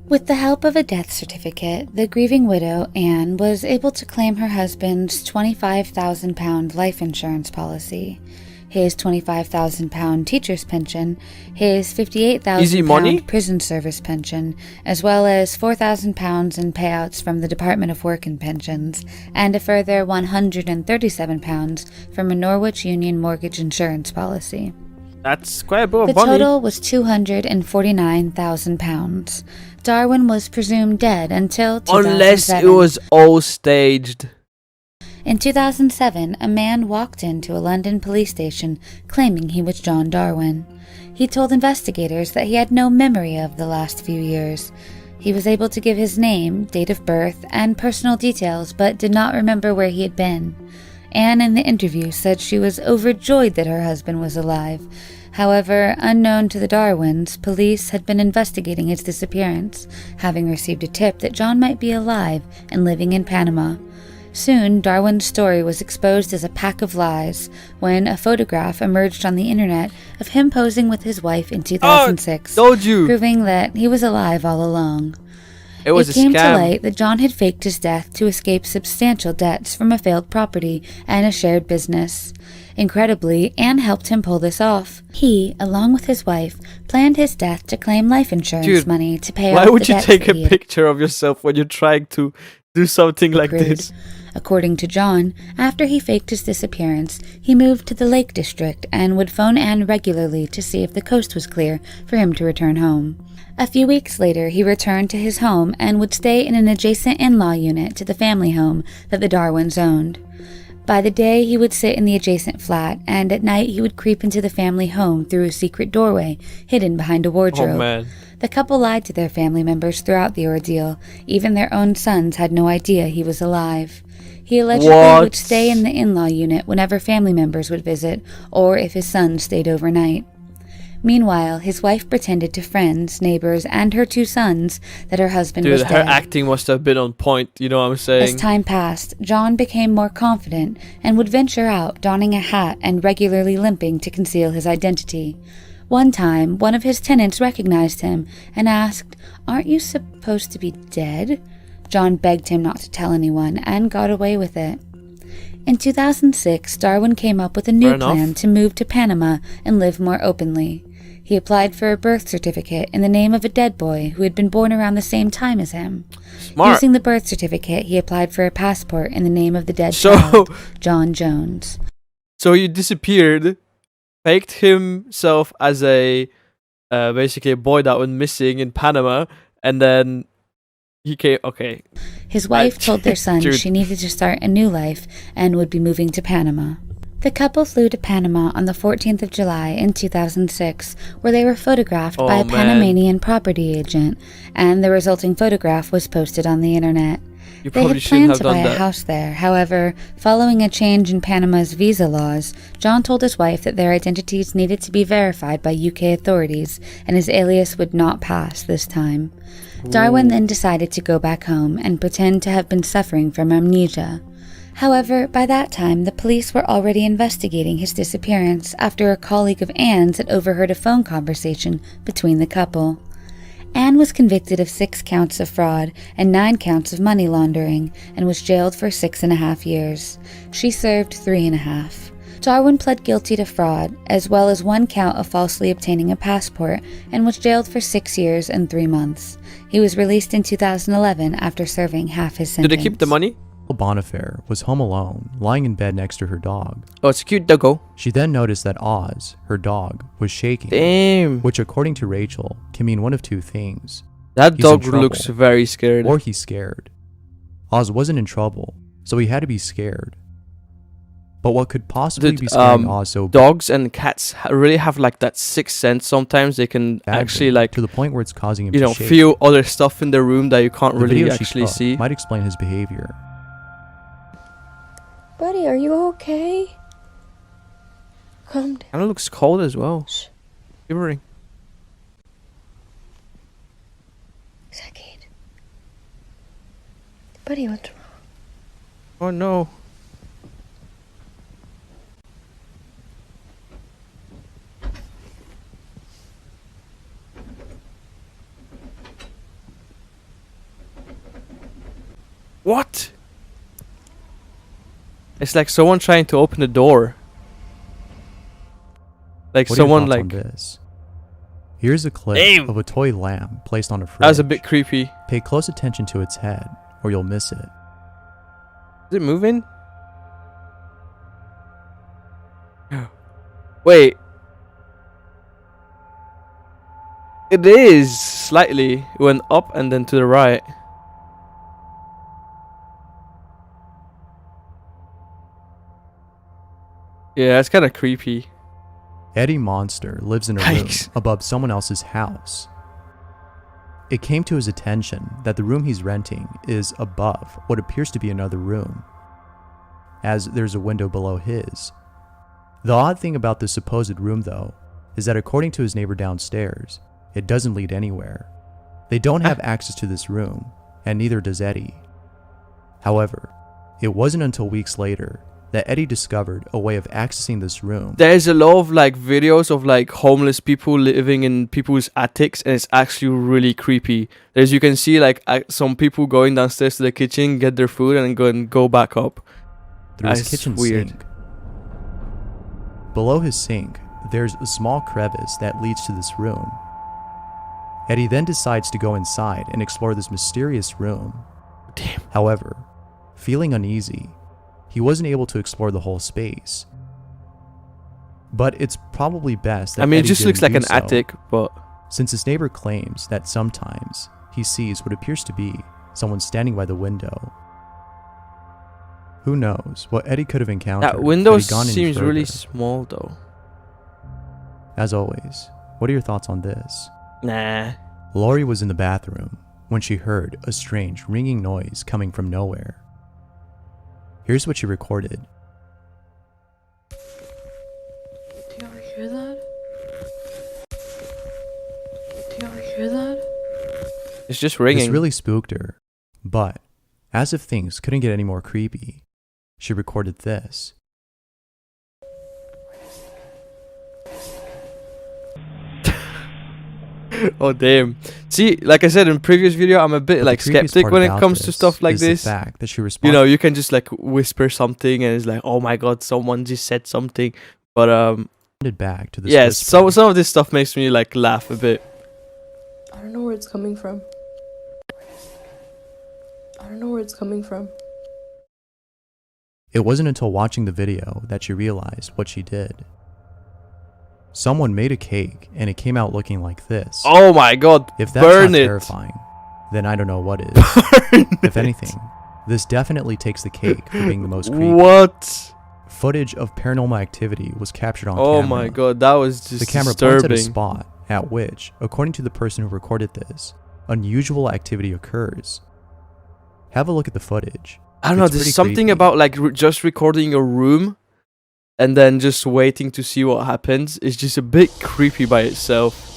With the help of a death certificate, the grieving widow, Anne, was able to claim her husband's £25,000 life insurance policy, his £25,000 teacher's pension, his £58,000 prison service pension, as well as £4,000 in payouts from the Department of Work and Pensions, and a further £137 from a Norwich Union mortgage insurance policy. That's quite a bit of money. The total was £249,000. Darwin was presumed dead until 2007. Unless it was all staged. In 2007, a man walked into a London police station claiming he was John Darwin. He told investigators that he had no memory of the last few years. He was able to give his name, date of birth, and personal details, but did not remember where he had been. Anne in the interview said she was overjoyed that her husband was alive. However, unknown to the Darwins, police had been investigating his disappearance, having received a tip that John might be alive and living in Panama. Soon, Darwin's story was exposed as a pack of lies when a photograph emerged on the internet of him posing with his wife in 2006, proving that he was alive all along. It came to light that John had faked his death to escape substantial debts from a failed property and a shared business. Incredibly, Anne helped him pull this off. He, along with his wife, planned his death to claim life insurance money to pay off the debts. Why would you take a picture of yourself when you're trying to do something like this? According to John, after he faked his disappearance, he moved to the Lake District and would phone Anne regularly to see if the coast was clear for him to return home. A few weeks later, he returned to his home and would stay in an adjacent in-law unit to the family home that the Darwins owned. By the day, he would sit in the adjacent flat, and at night he would creep into the family home through a secret doorway hidden behind a wardrobe. Oh, man. The couple lied to their family members throughout the ordeal. Even their own sons had no idea he was alive. He allegedly would stay in the in-law unit whenever family members would visit, or if his sons stayed overnight. Meanwhile, his wife pretended to friends, neighbors, and her 2 sons that her husband was dead. Dude, her acting must have been on point, you know what I'm saying? As time passed, John became more confident and would venture out, donning a hat and regularly limping to conceal his identity. One time, one of his tenants recognized him and asked, "Aren't you supposed to be dead?" John begged him not to tell anyone and got away with it. In 2006, Darwin came up with a new plan to move to Panama and live more openly. He applied for a birth certificate in the name of a dead boy who had been born around the same time as him. Smart. Using the birth certificate, he applied for a passport in the name of the dead child, John Jones. So he disappeared, faked himself as a basically a boy that went missing in Panama, and then he came. Okay. His wife told their son she needed to start a new life and would be moving to Panama. The couple flew to Panama on the 14th of July in 2006, where they were photographed by a Panamanian property agent, and the resulting photograph was posted on the internet. They had planned to buy a house there. However, following a change in Panama's visa laws, John told his wife that their identities needed to be verified by UK authorities, and his alias would not pass this time. Darwin then decided to go back home and pretend to have been suffering from amnesia. However, by that time, the police were already investigating his disappearance after a colleague of Anne's had overheard a phone conversation between the couple. Anne was convicted of 6 counts of fraud and 9 counts of money laundering and was jailed for 6.5 years. She served 3.5. Darwin pled guilty to fraud, as well as 1 count of falsely obtaining a passport, and was jailed for 6 years and 3 months. He was released in 2011 after serving half his sentence. Did they keep the money? Bonifaire was home alone, lying in bed next to her dog. Oh, it's a cute doggo. She then noticed that Oz, her dog, was shaking. Damn. Which, according to Rachel, can mean one of 2 things. That dog looks very scared. Or he's scared. Oz wasn't in trouble, so he had to be scared. But what could possibly be scaring Oz so bad? Dogs and cats really have like that 6th sense. Sometimes they can actually like to the point where it's causing him to shake. Feel other stuff in the room that you can't really actually see. Might explain his behavior. Buddy, are you okay? Calm down. Kind of looks cold as well. Shivering. Is that Kate? Buddy, what's wrong? Oh no. What? It's like someone trying to open the door. Like what someone are your thoughts like on this? Here's a clip of a toy lamp placed on a fridge. That was a bit creepy. Pay close attention to its head, or you'll miss it. Is it moving? Wait. It is slightly. It went up and then to the right. Yeah, it's kind of creepy. Eddie Monster lives in a room above someone else's house. It came to his attention that the room he's renting is above what appears to be another room, as there's a window below his. The odd thing about this supposed room, though, is that according to his neighbor downstairs, it doesn't lead anywhere. They don't have access to this room, and neither does Eddie. However, it wasn't until weeks later that Eddie discovered a way of accessing this room. There's a lot of like videos of like homeless people living in people's attics, and it's actually really creepy. There's, you can see like some people going downstairs to the kitchen, get their food, and go back up. Through his kitchen sink. Below his sink, there's a small crevice that leads to this room. Eddie then decides to go inside and explore this mysterious room. Damn. However, Feeling uneasy, he wasn't able to explore the whole space. But it's probably best that I mean, Eddie it just didn't looks like do an so, attic, but since his neighbor claims that sometimes he sees what appears to be someone standing by the window. Who knows what Eddie could have encountered. that window had he gone any seems really further. small though. As always, what are your thoughts on this? Nah. Lori was in the bathroom when she heard a strange ringing noise coming from nowhere. Here's what she recorded. Do y'all hear that? Do y'all hear that? It's just ringing. This really spooked her, but as if things couldn't get any more creepy, she recorded this. Oh damn. See, like I said in previous video, I'm a bit But like the creepiest skeptic part when it about comes to this stuff like is this. the fact that she You responded. know, you can just like whisper something and it's like, oh my god, someone just said something. But back to this yeah, whisper. some of this stuff makes me like laugh a bit. I don't know where it's coming from. I don't know where it's coming from. It wasn't until watching the video that she realized what she did. Someone made a cake and it came out looking like this. Oh my god, If that's burn not it. terrifying, then I don't know what is. Burn If it. anything, this definitely takes the cake for being the most creepy. What? Footage of paranormal activity was captured on Oh camera. my god, that was just The camera points at a disturbing. spot at which, according to the person who recorded this, unusual activity occurs. Have a look at the footage. I don't know, It's there's pretty something creepy. about like just recording a room and then just waiting to see what happens. It's just a bit creepy by itself.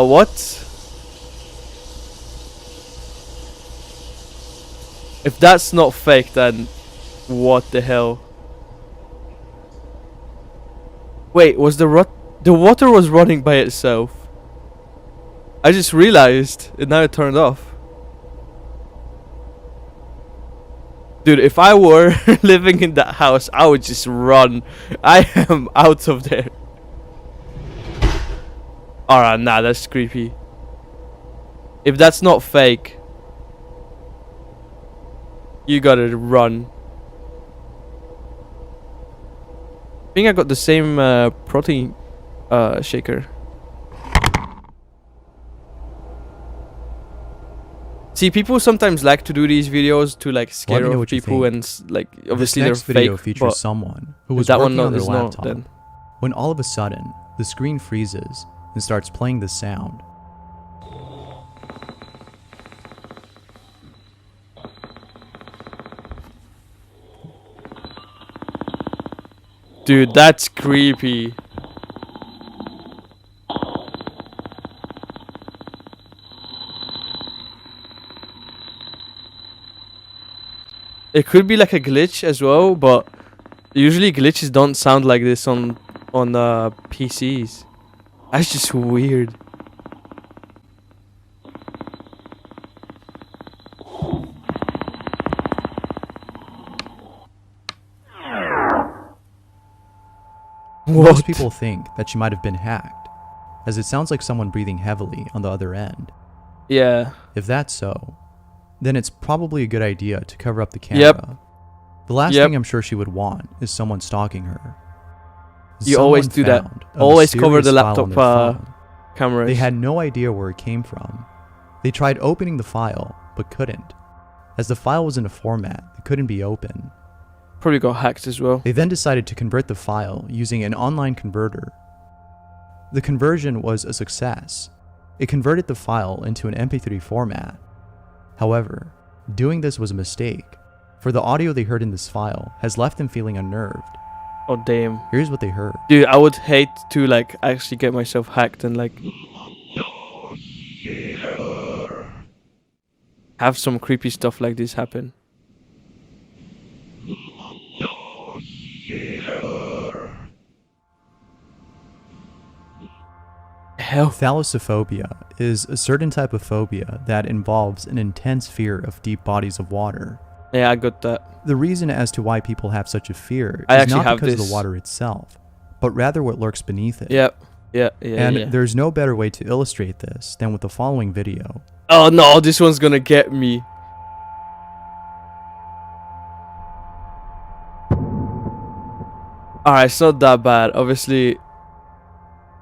What? If that's not fake, then what the hell? Wait, was the water was running by itself? I just realized it now turned off. Dude, if I were living in that house, I would just run. I am out of there. Alright, nah, that's creepy. If that's not fake, you gotta run. I think I got the same protein shaker. See, people sometimes like to do these videos to like Let me scare know off what you people think. and like obviously This next they're video fake. features but someone who if was that one working on their is not, laptop then when all of a sudden the screen freezes and starts playing the sound. dude, that's creepy. It could be like a glitch as well, but usually glitches don't sound like this on PCs. That's just weird. Most What? people think that she might have been hacked, as it sounds like someone breathing heavily on the other end. Yeah. If that's so, then it's probably a good idea to cover up the camera. Yep. The last Yep. thing I'm sure she would want is someone stalking her. You always do that. found a Always cover the mysterious file on laptop their phone. cameras. They had no idea where it came from. They tried opening the file, but couldn't, as the file was in a format that couldn't be opened. Probably got hacked as well. They then decided to convert the file using an online converter. The conversion was a success. It converted the file into an MP3 format. However, doing this was a mistake, for the audio they heard in this file has left them feeling unnerved. Oh damn. Here's what they heard. Dude, I would hate to like actually get myself hacked and like have some creepy stuff like this happen. Hell. Thalassophobia is a certain type of phobia that involves an intense fear of deep bodies of water. Yeah, I got that. The reason as to why people have such a fear I is actually not have because of this. the water itself, but rather what lurks beneath it. Yep. And there's no better way to illustrate this than with the following video. Oh no, this one's gonna get me. Alright, it's not that bad. Obviously,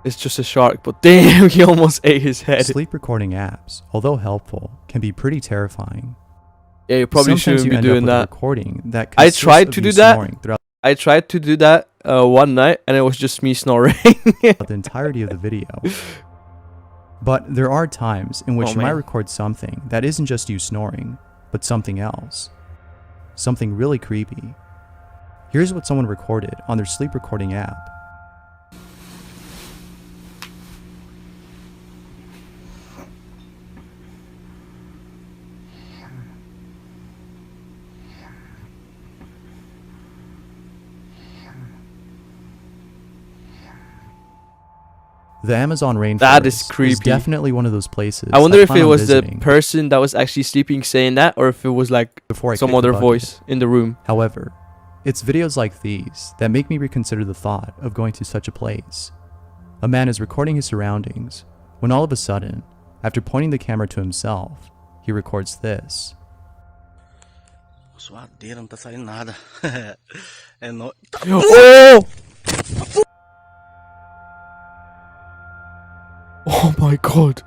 it's just a shark, but damn, he almost ate his head. Sleep recording apps, although helpful, can be pretty terrifying. Yeah, you probably shouldn't be doing that. Recording that I tried to do that. I tried to do that one night, and it was just me snoring. The entirety of the video. But there are times in which you might record something that isn't just you snoring, but something else. Something really creepy. Here's what someone recorded on their sleep recording app. The Amazon rainforest is definitely one of those places. I wonder if it was the person that was actually sleeping saying that, or if it was like some other voice in the room. However, it's videos like these that make me reconsider the thought of going to such a place. A man is recording his surroundings when all of a sudden, after pointing the camera to himself, he records this. Oh! Oh my god.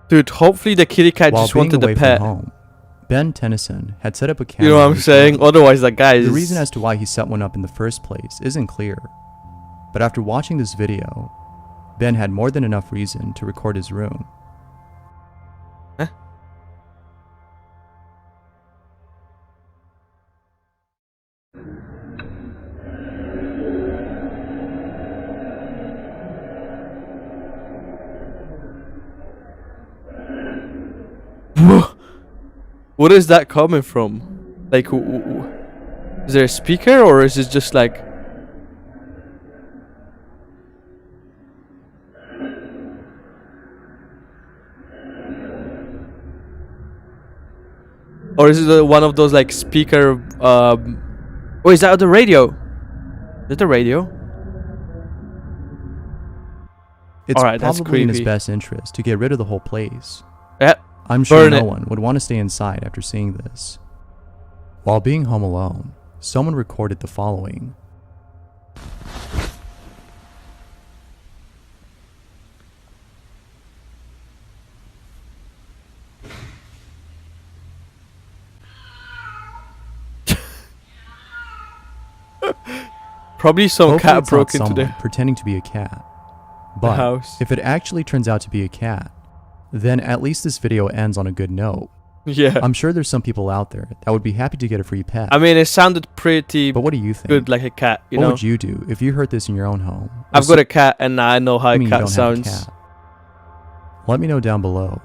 Dude, hopefully the kitty cat just wanted the pet. Home, Ben Tennyson had set up a camera. You know what I'm saying? Otherwise that guy is... The reason as to why he set one up in the first place isn't clear. But after watching this video, Ben had more than enough reason to record his room. Huh? What is that coming from? Like, is there a speaker, or is it just like... Or is it one of those like speaker... Oh, is that the radio? Is it the radio? It's probably in his best interest to get rid of the whole place. Yeah. I'm sure no one would want to stay inside after seeing this. While being home alone, someone recorded the following. Probably some cat broke into there. Pretending to be a cat. But if it actually turns out to be a cat, then at least this video ends on a good note. Yeah. I'm sure there's some people out there that would be happy to get a free pet. I mean, it sounded pretty... But what do you think? Good, like a cat, you know? What would you do if you heard this in your own home? I've got a cat, and I know how a cat sounds. Let me know down below